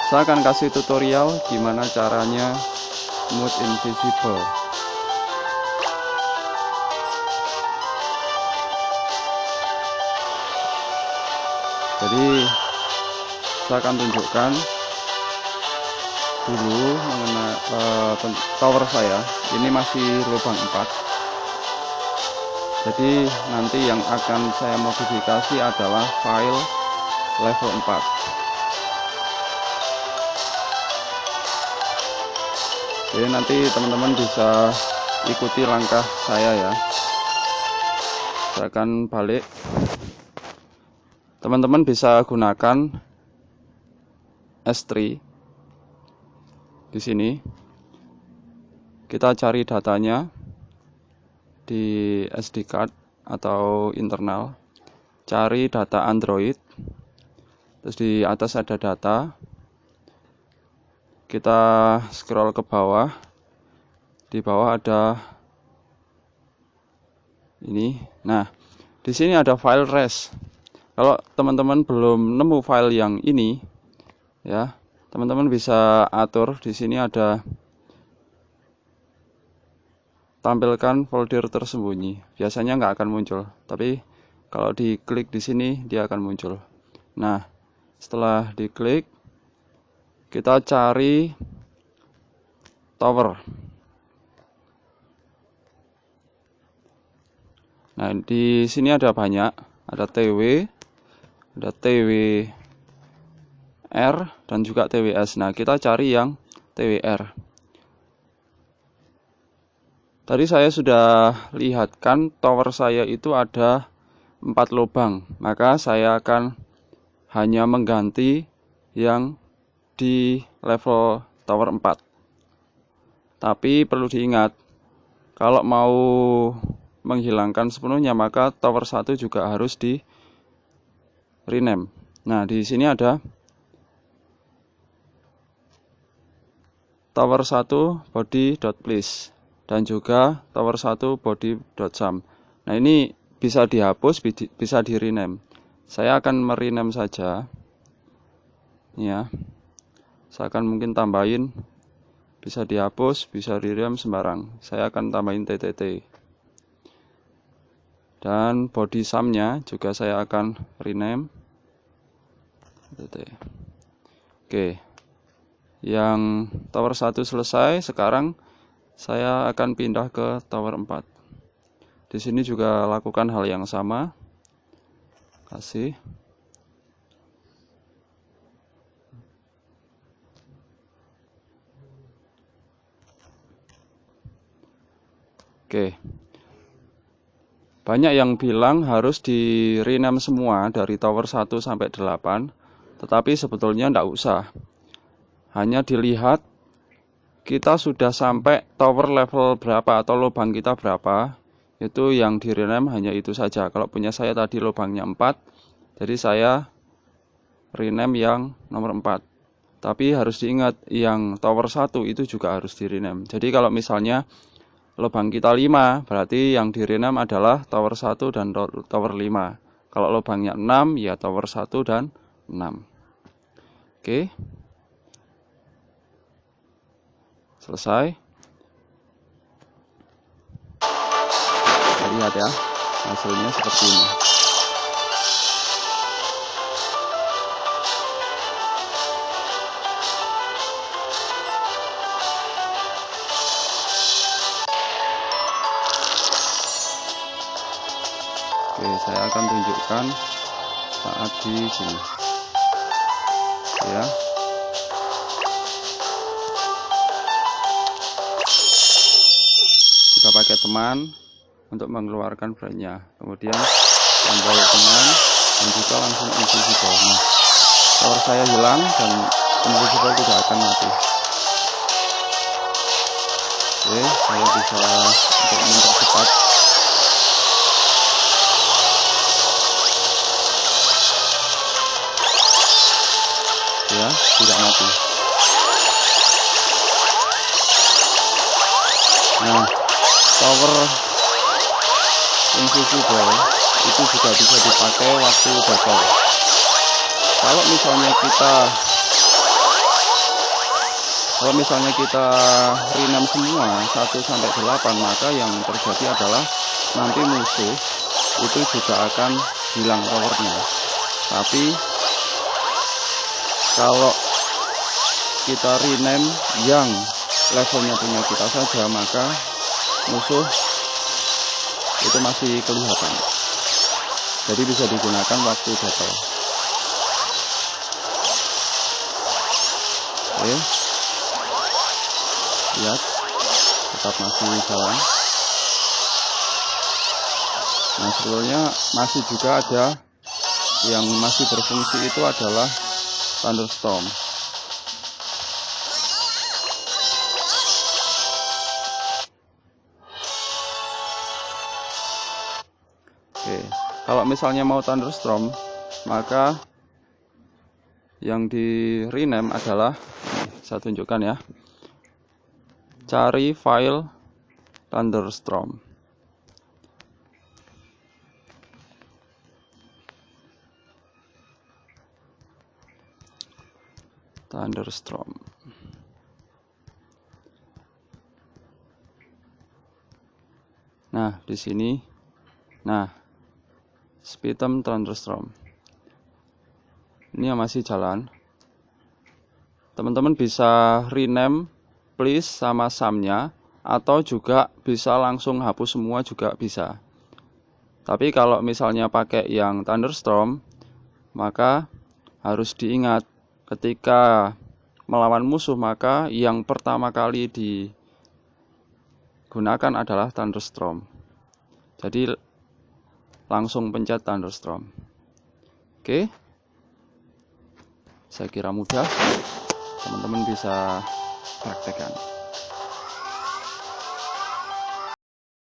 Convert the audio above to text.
Saya akan kasih tutorial gimana caranya mode invisible. Jadi saya akan tunjukkan dulu mengenai tower saya. Ini masih lubang 4. Jadi nanti yang akan saya modifikasi adalah file level 4. Jadi nanti teman-teman bisa ikuti langkah saya ya. Saya akan balik. Teman-teman bisa gunakan S3. Di sini kita cari datanya di SD card atau internal, cari data Android, terus di atas ada data, kita scroll ke bawah, di bawah ada ini. Nah, di sini ada file res. Kalau teman-teman belum nemu file yang ini ya, teman-teman bisa atur. Di sini ada tampilkan folder tersembunyi. Biasanya nggak akan muncul, tapi kalau diklik di sini dia akan muncul. Nah, setelah diklik, kita cari tower. Nah, di sini ada banyak, ada TW, ada TWR, dan juga TWS. Nah, kita cari yang TWR. Tadi saya sudah lihatkan tower saya itu ada 4 lubang, maka saya akan hanya mengganti yang di level tower 4. Tapi perlu diingat, kalau mau menghilangkan sepenuhnya maka tower 1 juga harus di rename. Nah, di sini ada tower 1 body.place dan juga tower 1 body.sum. Nah, ini bisa dihapus, bisa di rename. Saya akan merename saja ya. Saya akan mungkin tambahin, bisa dihapus, bisa di rename sembarang. Saya akan tambahin TTT. Dan body sum-nya juga saya akan rename TTT. Oke. Yang tower 1 selesai, sekarang saya akan pindah ke tower 4. Di sini juga lakukan hal yang sama. Kasih. Oke. Banyak yang bilang harus di rename semua dari tower 1 sampai 8, tetapi sebetulnya tidak usah. Hanya dilihat kita sudah sampai tower level berapa atau lubang kita berapa, itu yang di rename hanya itu saja. Kalau punya saya tadi lubangnya 4, jadi saya rename yang nomor 4. Tapi harus diingat yang tower 1 itu juga harus di rename. Jadi kalau misalnya lubang kita 5, berarti yang di rename adalah tower 1 dan tower 5. Kalau lubangnya 6, ya tower 1 dan 6. Oke. Selesai. Kita lihat ya, hasilnya seperti ini. Oke, saya akan tunjukkan saat di sini ya. Kita pakai teman untuk mengeluarkan brandnya, kemudian tombol teman dan juga langsung invisible. Nah, tower saya hilang dan invisible tidak akan mati. Oke, saya bisa untuk mempercepat. Ya, tidak mati. Nah, tower invisible itu juga bisa dipakai waktu battle. Kalau misalnya kita Kalau misalnya kita rename semua 1 sampai 8, maka yang terjadi adalah nanti musuh itu juga akan hilang towernya. Tapi kalau kita rename yang levelnya punya kita saja, maka musuh itu masih kelihatan. Jadi bisa digunakan waktu battle. Oke, lihat, tetap masih jalan. Nah, sebetulnya masih juga ada yang masih berfungsi, itu adalah Thunderstorm. Oke, kalau misalnya mau Thunderstorm, maka yang di rename adalah, saya tunjukkan ya, cari file Thunderstorm. Nah, di sini, nah, Spitem Thunderstorm. Ini yang masih jalan. Teman-teman bisa rename please sama sumnya, atau juga bisa langsung hapus semua juga bisa. Tapi kalau misalnya pakai yang Thunderstorm, maka harus diingat ketika melawan musuh, maka yang pertama kali digunakan adalah Thunderstorm. Jadi langsung pencet Thunderstorm. Oke, saya kira mudah, teman-teman bisa praktekkan.